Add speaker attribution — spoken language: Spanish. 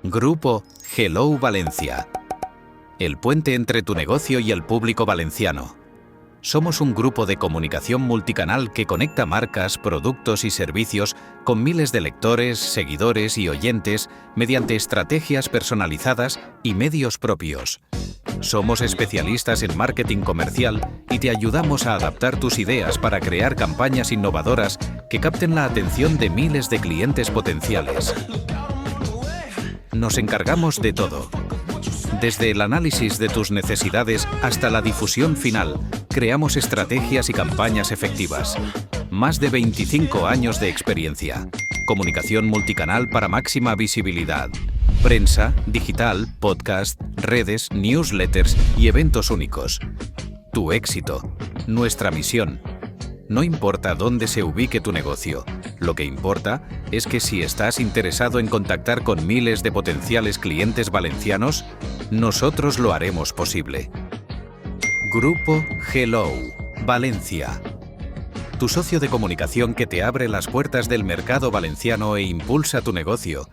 Speaker 1: Grupo Hello Valencia. El puente entre tu negocio y el público valenciano. Somos un grupo de comunicación multicanal que conecta marcas, productos y servicios con miles de lectores, seguidores y oyentes mediante estrategias personalizadas y medios propios. Somos especialistas en marketing comercial y te ayudamos a adaptar tus ideas para crear campañas innovadoras que capten la atención de miles de clientes potenciales. Nos encargamos de todo. Desde el análisis de tus necesidades hasta la difusión final, creamos estrategias y campañas efectivas. Más de 25 años de experiencia. Comunicación multicanal para máxima visibilidad. Prensa, digital, podcast, redes, newsletters y eventos únicos. Tu éxito. Nuestra misión. No importa dónde se ubique tu negocio. Lo que importa es que si estás interesado en contactar con miles de potenciales clientes valencianos, nosotros lo haremos posible. Grupo Hello, Valencia. Tu socio de comunicación que te abre las puertas del mercado valenciano e impulsa tu negocio,